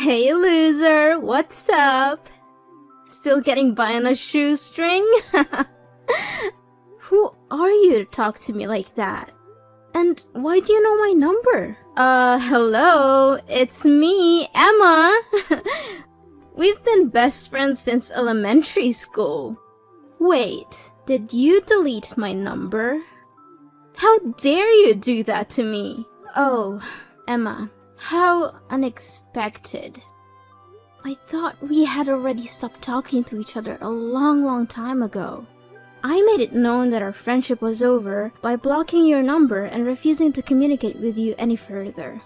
Hey loser, what's up? Still getting by on a shoestring? Who are you to talk to me like that? And why do you know my number? Hello, it's me, Emma. We've been best friends since elementary school. Wait, did you delete my number? How dare you do that to me? Oh, Emma, how unexpected. I thought we had already stopped talking to each other a long time ago. I made it known that our friendship was over by blocking your number and refusing to communicate with you any further.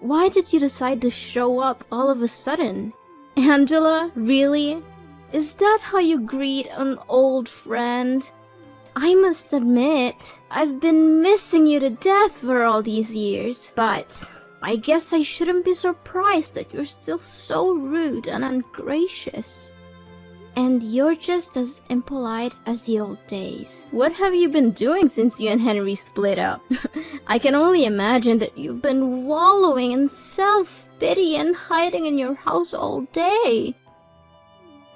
Why did you decide to show up all of a sudden? Angela, really? Is that how you greet an old friend? I must admit, I've been missing you to death for all these years, but I guess I shouldn't be surprised that you're still so rude and ungracious. And you're just as impolite as the old days. What have you been doing since you and Henry split up? I can only imagine that you've been wallowing in self-pity and hiding in your house all day.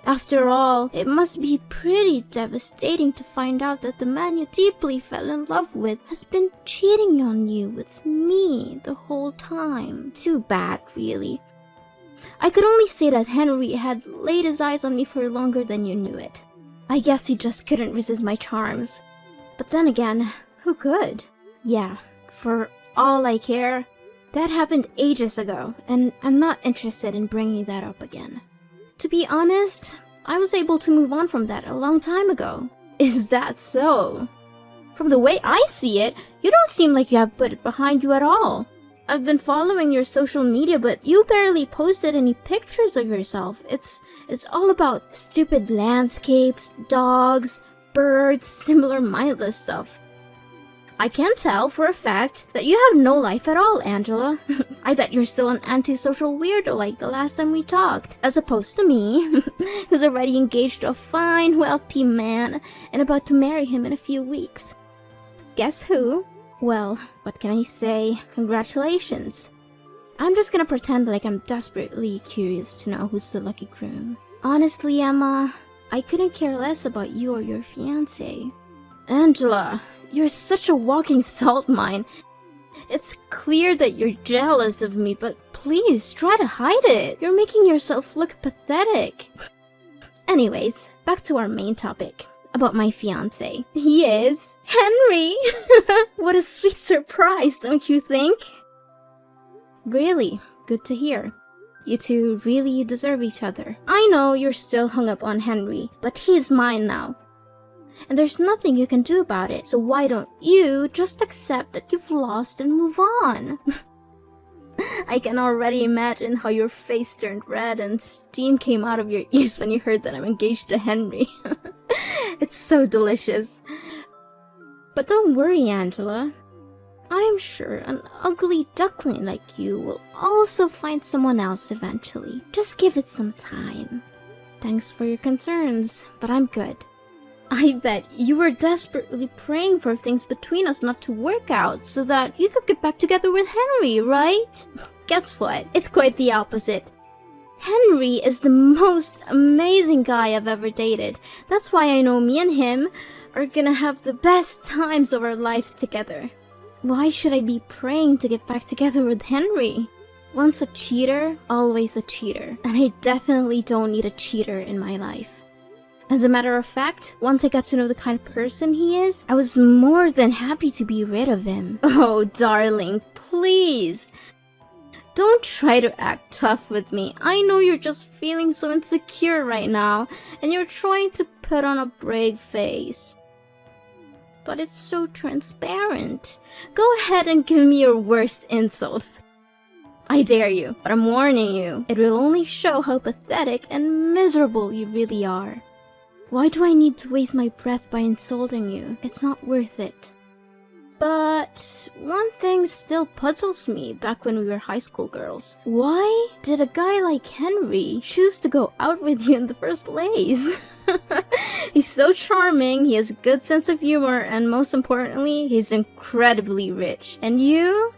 After all, it must be pretty devastating to find out that the man you deeply fell in love with has been cheating on you with me the whole time. Too bad, really. I could only say that Henry had laid his eyes on me for longer than you knew it. I guess he just couldn't resist my charms. But then again, who could? Yeah, for all I care, that happened ages ago, and I'm not interested in bringing that up again. To be honest, I was able to move on from that a long time ago. Is that so? From the way I see it, you don't seem like you have put it behind you at all. I've been following your social media, but you barely posted any pictures of yourself. It's all about stupid landscapes, dogs, birds, similar mindless stuff. I can tell for a fact that you have no life at all, Angela. I bet you're still an antisocial weirdo like the last time we talked, as opposed to me, who's already engaged to a fine, wealthy man and about to marry him in a few weeks. Guess who? Well, what can I say? Congratulations. I'm just gonna pretend like I'm desperately curious to know who's the lucky groom. Honestly, Emma, I couldn't care less about you or your fiancé. Angela, you're such a walking salt mine. It's clear that you're jealous of me, but please try to hide it. You're making yourself look pathetic. Anyways, back to our main topic. About my fiancé. He is Henry! What a sweet surprise, don't you think? Really, good to hear. You two really deserve each other. I know you're still hung up on Henry, but he's mine now. And there's nothing you can do about it, so why don't you just accept that you've lost and move on? I can already imagine how your face turned red and steam came out of your ears when you heard that I'm engaged to Henry. It's so delicious. But don't worry, Angela. I am sure an ugly duckling like you will also find someone else eventually. Just give it some time. Thanks for your concerns, but I'm good. I bet you were desperately praying for things between us not to work out so that you could get back together with Henry, right? Guess what? It's quite the opposite. Henry is the most amazing guy I've ever dated. That's why I know me and him are gonna have the best times of our lives together. Why should I be praying to get back together with Henry? Once a cheater, always a cheater. And I definitely don't need a cheater in my life. As a matter of fact, once I got to know the kind of person he is, I was more than happy to be rid of him. Oh, darling, please. Don't try to act tough with me. I know you're just feeling so insecure right now, and you're trying to put on a brave face. But it's so transparent. Go ahead and give me your worst insults. I dare you, but I'm warning you. It will only show how pathetic and miserable you really are. Why do I need to waste my breath by insulting you? It's not worth it. But one thing still puzzles me back when we were high school girls. Why did a guy like Henry choose to go out with you in the first place? He's so charming, he has a good sense of humor, and most importantly, he's incredibly rich. And you?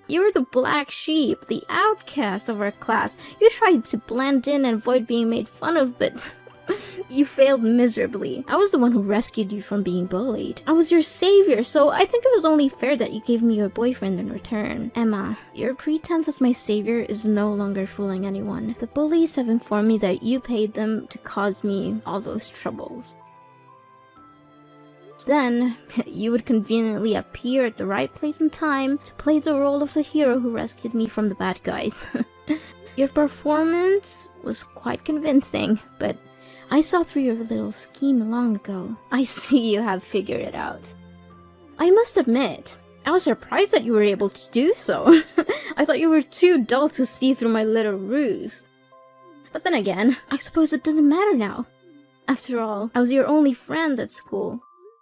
You were the black sheep, the outcast of our class. You tried to blend in and avoid being made fun of, but you failed miserably. I was the one who rescued you from being bullied. I was your savior, so I think it was only fair that you gave me your boyfriend in return. Emma, your pretense as my savior is no longer fooling anyone. The bullies have informed me that you paid them to cause me all those troubles. Then, you would conveniently appear at the right place and time to play the role of the hero who rescued me from the bad guys. Your performance was quite convincing, but I saw through your little scheme long ago. I see you have figured it out. I must admit, I was surprised that you were able to do so. I thought you were too dull to see through my little ruse. But then again, I suppose it doesn't matter now. After all, I was your only friend at school.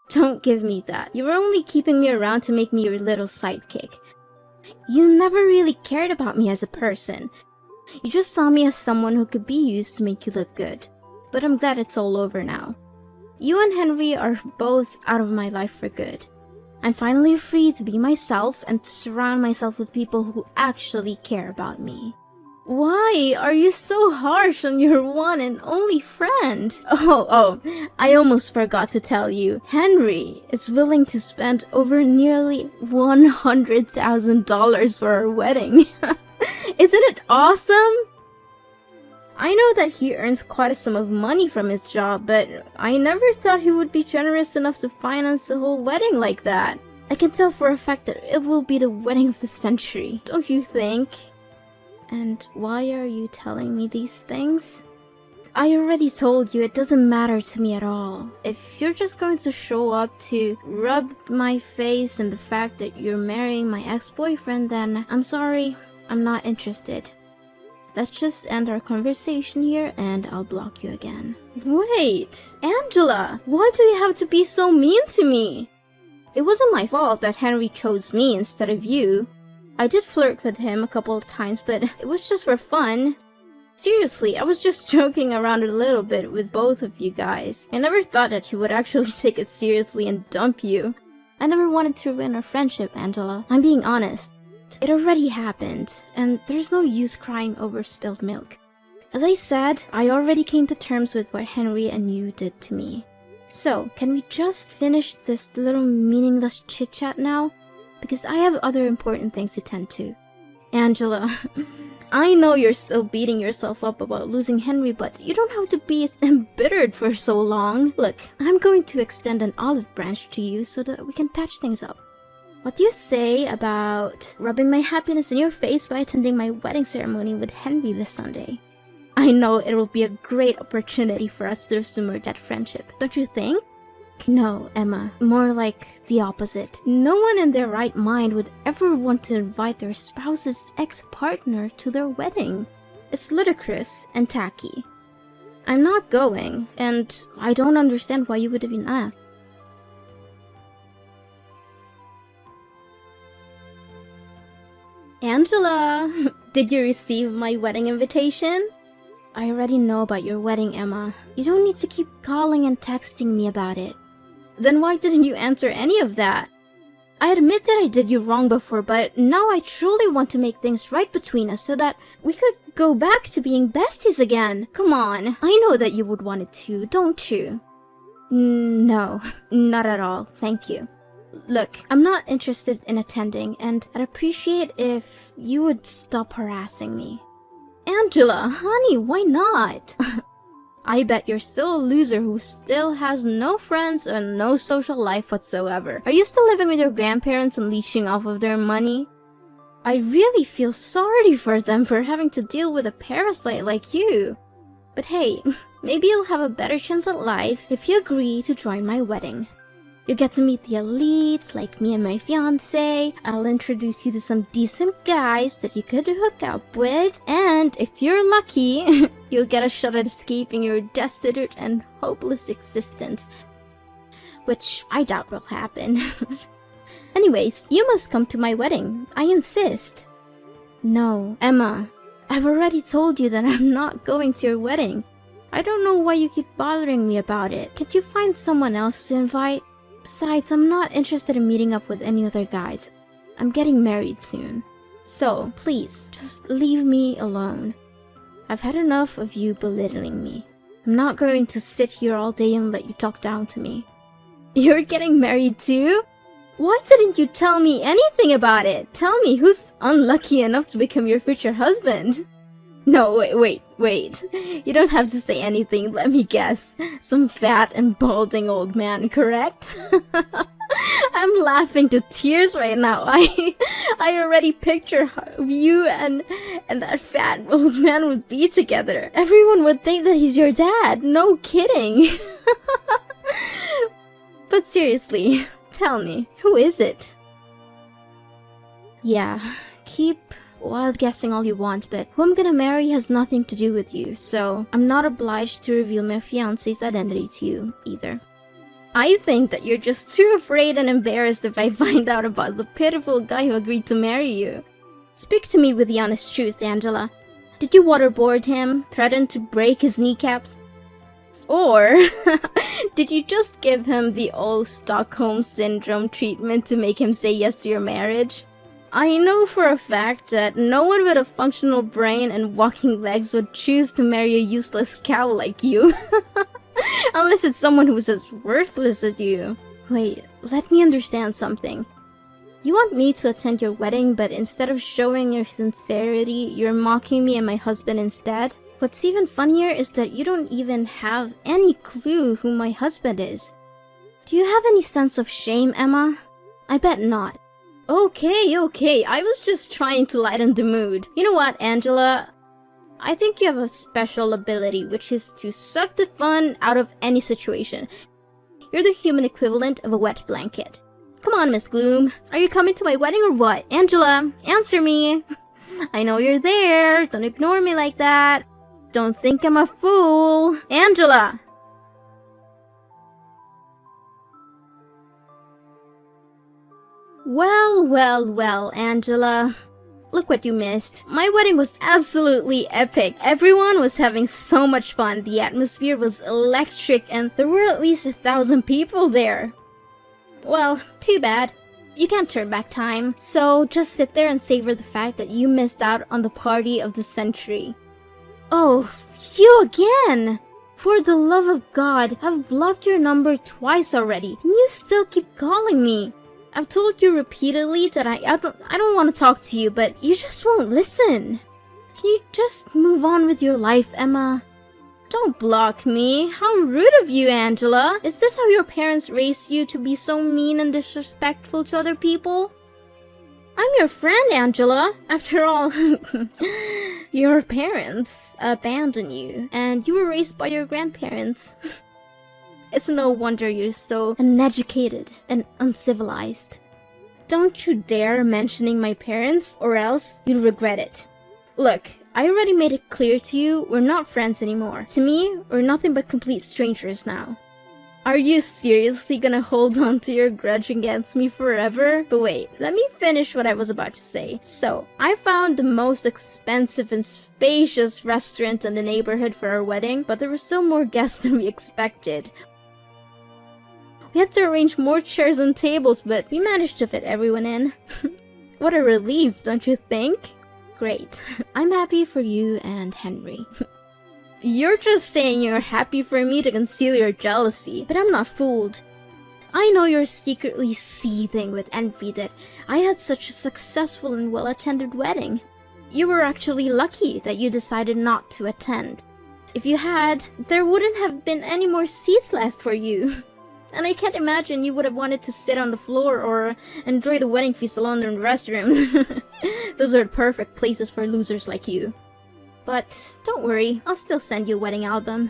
Don't give me that. You were only keeping me around to make me your little sidekick. You never really cared about me as a person. You just saw me as someone who could be used to make you look good. But I'm glad it's all over now. You and Henry are both out of my life for good. I'm finally free to be myself and to surround myself with people who actually care about me. Why are you so harsh on your one and only friend? Oh, I almost forgot to tell you. Henry is willing to spend over nearly $100,000 for our wedding. Isn't it awesome? I know that he earns quite a sum of money from his job, but I never thought he would be generous enough to finance the whole wedding like that. I can tell for a fact that it will be the wedding of the century, don't you think? And why are you telling me these things? I already told you it doesn't matter to me at all. If you're just going to show up to rub my face in the fact that you're marrying my ex-boyfriend, then I'm sorry, I'm not interested. Let's just end our conversation here and I'll block you again. Wait, Angela, why do you have to be so mean to me? It wasn't my fault that Henry chose me instead of you. I did flirt with him a couple of times, but it was just for fun. Seriously, I was just joking around a little bit with both of you guys. I never thought that he would actually take it seriously and dump you. I never wanted to ruin our friendship, Angela. I'm being honest. It already happened, and there's no use crying over spilled milk. As I said, I already came to terms with what Henry and you did to me. So, can we just finish this little meaningless chit-chat now? Because I have other important things to tend to. Angela, I know you're still beating yourself up about losing Henry, but you don't have to be embittered for so long. Look, I'm going to extend an olive branch to you so that we can patch things up. What do you say about rubbing my happiness in your face by attending my wedding ceremony with Henry this Sunday? I know it will be a great opportunity for us to resume that friendship, don't you think? No, Emma, more like the opposite. No one in their right mind would ever want to invite their spouse's ex-partner to their wedding. It's ludicrous and tacky. I'm not going, and I don't understand why you would even ask. Angela, did you receive my wedding invitation? I already know about your wedding, Emma. You don't need to keep calling and texting me about it. Then why didn't you answer any of that? I admit that I did you wrong before, but now I truly want to make things right between us so that we could go back to being besties again. Come on, I know that you would want it too, don't you? No, not at all, thank you. Look, I'm not interested in attending, and I'd appreciate if you would stop harassing me. Angela, honey, why not? I bet you're still a loser who still has no friends and no social life whatsoever. Are you still living with your grandparents and leeching off of their money? I really feel sorry for them for having to deal with a parasite like you. But hey, maybe you'll have a better chance at life if you agree to join my wedding. You get to meet the elites like me and my fiancé. I'll introduce you to some decent guys that you could hook up with. And if you're lucky, you'll get a shot at escaping your destitute and hopeless existence. Which I doubt will happen. Anyways, you must come to my wedding. I insist. No, Emma. I've already told you that I'm not going to your wedding. I don't know why you keep bothering me about it. Can't you find someone else to invite? Besides, I'm not interested in meeting up with any other guys. I'm getting married soon. So, please, just leave me alone. I've had enough of you belittling me. I'm not going to sit here all day and let you talk down to me. You're getting married too? Why didn't you tell me anything about it? Tell me who's unlucky enough to become your future husband. No, wait. You don't have to say anything, let me guess. Some fat and balding old man, correct? I'm laughing to tears right now. I already picture how you and that fat old man would be together. Everyone would think that he's your dad. No kidding. But seriously, tell me, who is it? Yeah, keep wild guessing all you want, but who I'm gonna marry has nothing to do with you, so I'm not obliged to reveal my fiancé's identity to you, either. I think that you're just too afraid and embarrassed if I find out about the pitiful guy who agreed to marry you. Speak to me with the honest truth, Angela. Did you waterboard him, threaten to break his kneecaps? Or did you just give him the old Stockholm Syndrome treatment to make him say yes to your marriage? I know for a fact that no one with a functional brain and walking legs would choose to marry a useless cow like you. Unless it's someone who's as worthless as you. Wait, let me understand something. You want me to attend your wedding, but instead of showing your sincerity, you're mocking me and my husband instead? What's even funnier is that you don't even have any clue who my husband is. Do you have any sense of shame, Emma? I bet not. Okay, I was just trying to lighten the mood. You know what, Angela? I think you have a special ability, which is to suck the fun out of any situation. You're the human equivalent of a wet blanket. Come on, Miss Gloom. Are you coming to my wedding or what? Angela, answer me. I know you're there. Don't ignore me like that. Don't think I'm a fool. Angela! Well, Angela. Look what you missed. My wedding was absolutely epic. Everyone was having so much fun. The atmosphere was electric and there were at least 1,000 people there. Well, too bad. You can't turn back time. So just sit there and savor the fact that you missed out on the party of the century. Oh, you again! For the love of God, I've blocked your number twice already, and you still keep calling me. I've told you repeatedly that I don't want to talk to you, but you just won't listen. Can you just move on with your life, Emma? Don't block me. How rude of you, Angela. Is this how your parents raised you, to be so mean and disrespectful to other people? I'm your friend, Angela. After all, your parents abandoned you, and you were raised by your grandparents. It's no wonder you're so uneducated and uncivilized. Don't you dare mentioning my parents, or else you'll regret it. Look, I already made it clear to you, we're not friends anymore. To me, we're nothing but complete strangers now. Are you seriously gonna hold on to your grudge against me forever? But wait, let me finish what I was about to say. So, I found the most expensive and spacious restaurant in the neighborhood for our wedding, but there were still more guests than we expected. We had to arrange more chairs and tables, but we managed to fit everyone in. What a relief, don't you think? Great. I'm happy for you and Henry. You're just saying you're happy for me to conceal your jealousy, but I'm not fooled. I know you're secretly seething with envy that I had such a successful and well-attended wedding. You were actually lucky that you decided not to attend. If you had, there wouldn't have been any more seats left for you. And I can't imagine you would have wanted to sit on the floor or enjoy the wedding feast alone in the restroom. Those are the perfect places for losers like you. But don't worry, I'll still send you a wedding album.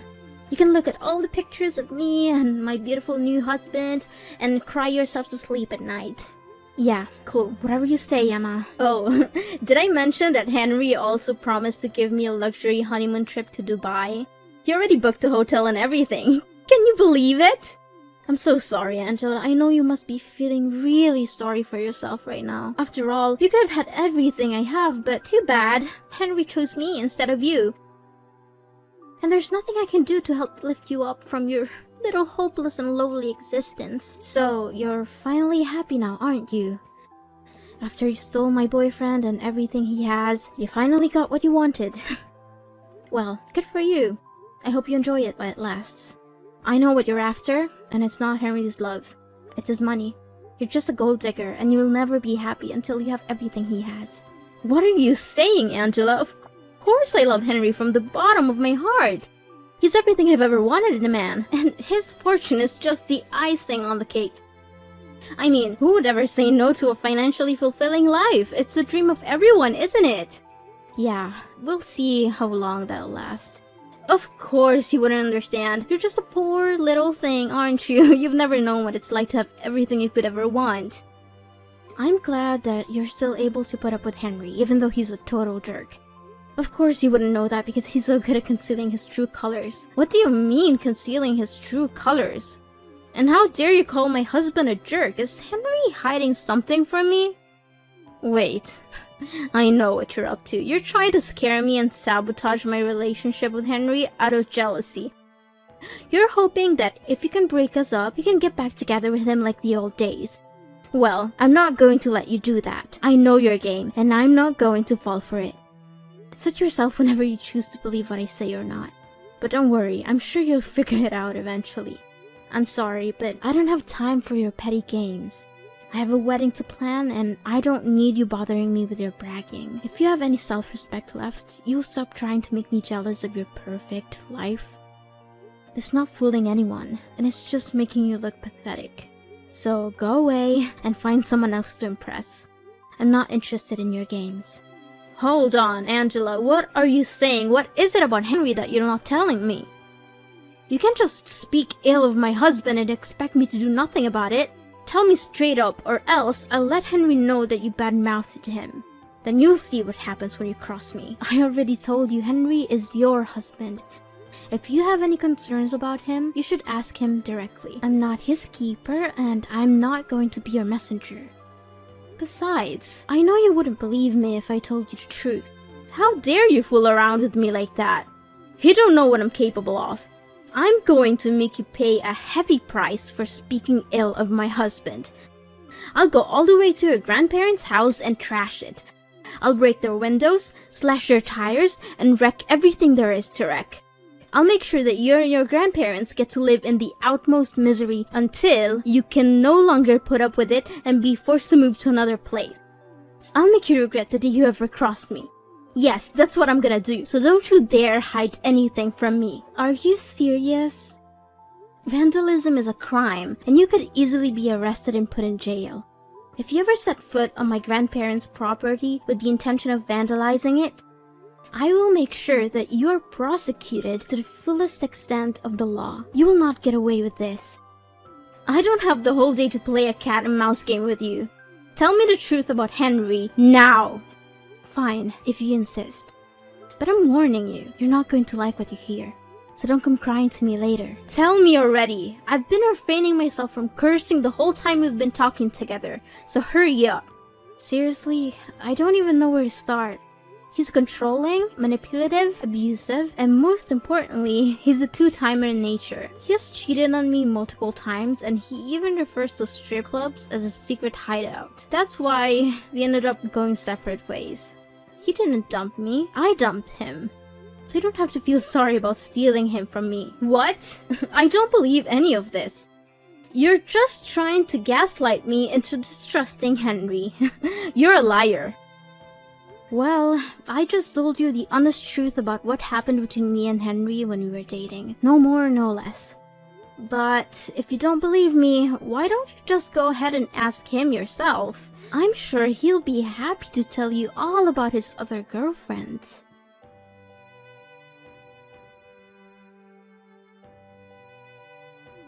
You can look at all the pictures of me and my beautiful new husband and cry yourself to sleep at night. Yeah, cool. Whatever you say, Emma. Oh, did I mention that Henry also promised to give me a luxury honeymoon trip to Dubai? He already booked the hotel and everything. Can you believe it? I'm so sorry, Angela. I know you must be feeling really sorry for yourself right now. After all, you could have had everything I have, but too bad. Henry chose me instead of you. And there's nothing I can do to help lift you up from your little hopeless and lowly existence. So, you're finally happy now, aren't you? After you stole my boyfriend and everything he has, you finally got what you wanted. Well, good for you. I hope you enjoy it while it lasts. I know what you're after, and it's not Henry's love. It's his money. You're just a gold digger, and you'll never be happy until you have everything he has. What are you saying, Angela? Of course I love Henry from the bottom of my heart. He's everything I've ever wanted in a man, and his fortune is just the icing on the cake. I mean, who would ever say no to a financially fulfilling life? It's the dream of everyone, isn't it? Yeah, we'll see how long that'll last. Of course you wouldn't understand. You're just a poor little thing, aren't you? You've never known what it's like to have everything you could ever want. I'm glad that you're still able to put up with Henry, even though he's a total jerk. Of course you wouldn't know that because he's so good at concealing his true colors. What do you mean, concealing his true colors? And how dare you call my husband a jerk? Is Henry hiding something from me? Wait, I know what you're up to. You're trying to scare me and sabotage my relationship with Henry out of jealousy. You're hoping that if you can break us up, you can get back together with him like the old days. Well, I'm not going to let you do that. I know your game, and I'm not going to fall for it. Suit yourself whenever you choose to believe what I say or not. But don't worry, I'm sure you'll figure it out eventually. I'm sorry, but I don't have time for your petty games. I have a wedding to plan, and I don't need you bothering me with your bragging. If you have any self-respect left, you'll stop trying to make me jealous of your perfect life. It's not fooling anyone, and it's just making you look pathetic. So go away and find someone else to impress. I'm not interested in your games. Hold on, Angela, what are you saying? What is it about Henry that you're not telling me? You can't just speak ill of my husband and expect me to do nothing about it. Tell me straight up, or else I'll let Henry know that you bad-mouthed him. Then you'll see what happens when you cross me. I already told you Henry is your husband. If you have any concerns about him, you should ask him directly. I'm not his keeper, and I'm not going to be your messenger. Besides, I know you wouldn't believe me if I told you the truth. How dare you fool around with me like that? You don't know what I'm capable of. I'm going to make you pay a heavy price for speaking ill of my husband. I'll go all the way to your grandparents' house and trash it. I'll break their windows, slash their tires, and wreck everything there is to wreck. I'll make sure that you and your grandparents get to live in the utmost misery until you can no longer put up with it and be forced to move to another place. I'll make you regret the day you ever crossed me. Yes, that's what I'm gonna do, so don't you dare hide anything from me. Are you serious? Vandalism is a crime, and you could easily be arrested and put in jail. If you ever set foot on my grandparents' property with the intention of vandalizing it, I will make sure that you are prosecuted to the fullest extent of the law. You will not get away with this. I don't have the whole day to play a cat and mouse game with you. Tell me the truth about Henry, now! Fine, if you insist. But I'm warning you, you're not going to like what you hear. So don't come crying to me later. Tell me already! I've been refraining myself from cursing the whole time we've been talking together, so hurry up. Seriously, I don't even know where to start. He's controlling, manipulative, abusive, and most importantly, he's a two-timer in nature. He has cheated on me multiple times, and he even refers to strip clubs as a secret hideout. That's why we ended up going separate ways. He didn't dump me, I dumped him. So you don't have to feel sorry about stealing him from me. What? I don't believe any of this. You're just trying to gaslight me into distrusting Henry. You're a liar. Well, I just told you the honest truth about what happened between me and Henry when we were dating. No more, no less. But if you don't believe me, why don't you just go ahead and ask him yourself? I'm sure he'll be happy to tell you all about his other girlfriends.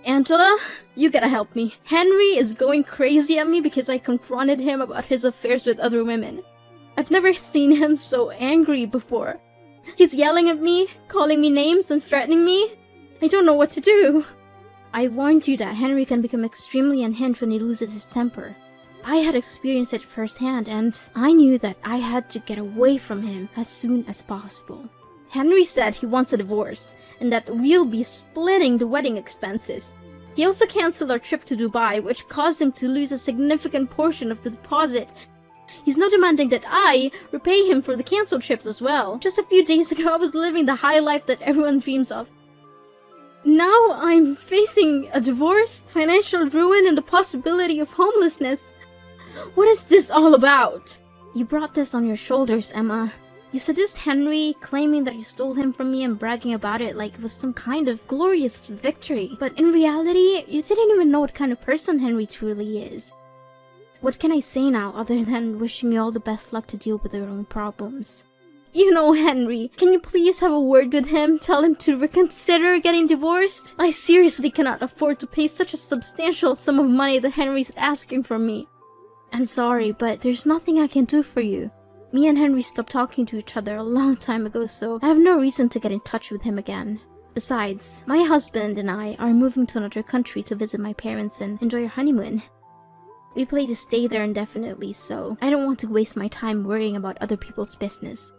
Angela, you gotta help me. Henry is going crazy at me because I confronted him about his affairs with other women. I've never seen him so angry before. He's yelling at me, calling me names, and threatening me. I don't know what to do. I warned you that Henry can become extremely unhinged when he loses his temper. I had experienced it firsthand, and I knew that I had to get away from him as soon as possible. Henry said he wants a divorce, and that we'll be splitting the wedding expenses. He also canceled our trip to Dubai, which caused him to lose a significant portion of the deposit. He's now demanding that I repay him for the cancelled trips as well. Just a few days ago, I was living the high life that everyone dreams of. Now I'm facing a divorce, financial ruin, and the possibility of homelessness. What is this all about? You brought this on your shoulders, Emma. You seduced Henry, claiming that you stole him from me and bragging about it like it was some kind of glorious victory. But in reality, you didn't even know what kind of person Henry truly is. What can I say now other than wishing you all the best luck to deal with your own problems? You know Henry, can you please have a word with him? Tell him to reconsider getting divorced? I seriously cannot afford to pay such a substantial sum of money that Henry's asking from me. I'm sorry, but there's nothing I can do for you. Me and Henry stopped talking to each other a long time ago, so I have no reason to get in touch with him again. Besides, my husband and I are moving to another country to visit my parents and enjoy our honeymoon. We plan to stay there indefinitely, so I don't want to waste my time worrying about other people's business.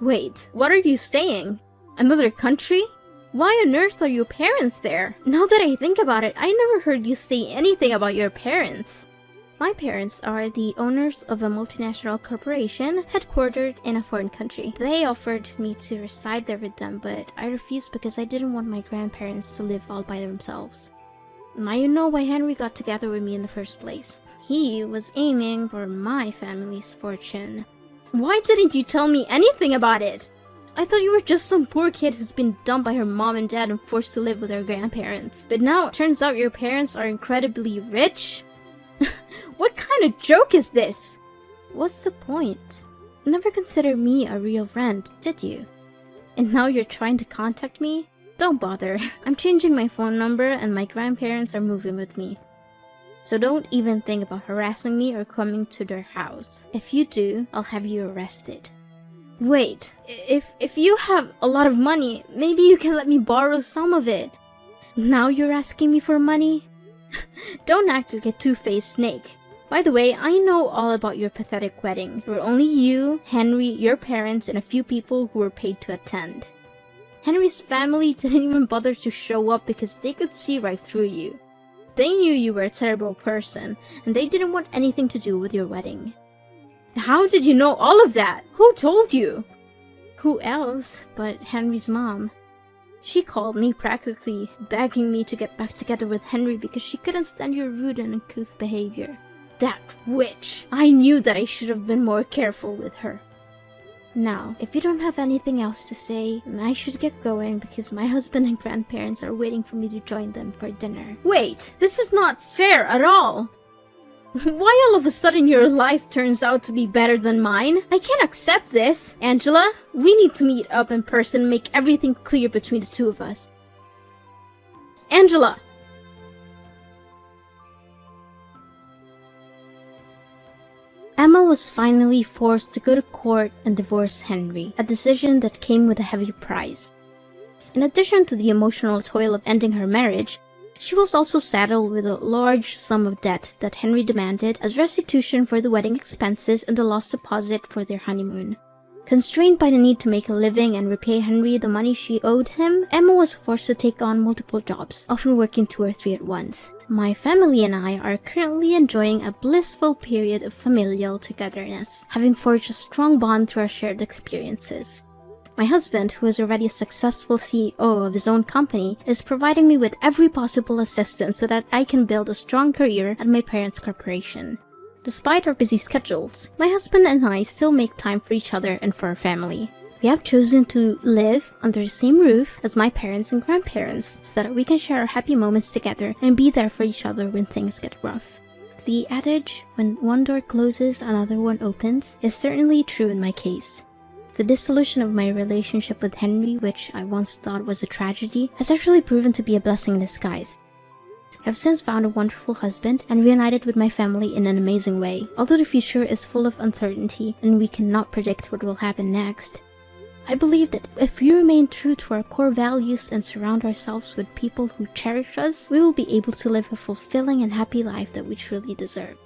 Wait, what are you saying? Another country? Why on earth are your parents there? Now that I think about it, I never heard you say anything about your parents. My parents are the owners of a multinational corporation headquartered in a foreign country. They offered me to reside there with them, but I refused because I didn't want my grandparents to live all by themselves. Now you know why Henry got together with me in the first place. He was aiming for my family's fortune. Why didn't you tell me anything about it? I thought you were just some poor kid who's been dumped by her mom and dad and forced to live with her grandparents. But now it turns out your parents are incredibly rich? What kind of joke is this? What's the point? Never considered me a real friend, did you? And now you're trying to contact me? Don't bother. I'm changing my phone number and my grandparents are moving with me. So don't even think about harassing me or coming to their house. If you do, I'll have you arrested. Wait, if you have a lot of money, maybe you can let me borrow some of it. Now you're asking me for money? Don't act like a two-faced snake. By the way, I know all about your pathetic wedding. There were only you, Henry, your parents, and a few people who were paid to attend. Henry's family didn't even bother to show up because they could see right through you. They knew you were a terrible person, and they didn't want anything to do with your wedding. How did you know all of that? Who told you? Who else but Henry's mom? She called me practically begging me to get back together with Henry because she couldn't stand your rude and uncouth behavior. That witch! I knew that I should have been more careful with her. Now, if you don't have anything else to say, then I should get going because my husband and grandparents are waiting for me to join them for dinner. Wait, this is not fair at all! Why all of a sudden your life turns out to be better than mine? I can't accept this. Angela, we need to meet up in person and make everything clear between the two of us. Angela! Emma was finally forced to go to court and divorce Henry, a decision that came with a heavy price. In addition to the emotional toil of ending her marriage, she was also saddled with a large sum of debt that Henry demanded as restitution for the wedding expenses and the lost deposit for their honeymoon. Constrained by the need to make a living and repay Henry the money she owed him, Emma was forced to take on multiple jobs, often working 2 or 3 at once. My family and I are currently enjoying a blissful period of familial togetherness, having forged a strong bond through our shared experiences. My husband, who is already a successful CEO of his own company, is providing me with every possible assistance so that I can build a strong career at my parents' corporation. Despite our busy schedules, my husband and I still make time for each other and for our family. We have chosen to live under the same roof as my parents and grandparents so that we can share our happy moments together and be there for each other when things get rough. The adage, when one door closes, another one opens, is certainly true in my case. The dissolution of my relationship with Henry, which I once thought was a tragedy, has actually proven to be a blessing in disguise. I've since found a wonderful husband and reunited with my family in an amazing way. Although the future is full of uncertainty and we cannot predict what will happen next, I believe that if we remain true to our core values and surround ourselves with people who cherish us, we will be able to live a fulfilling and happy life that we truly deserve.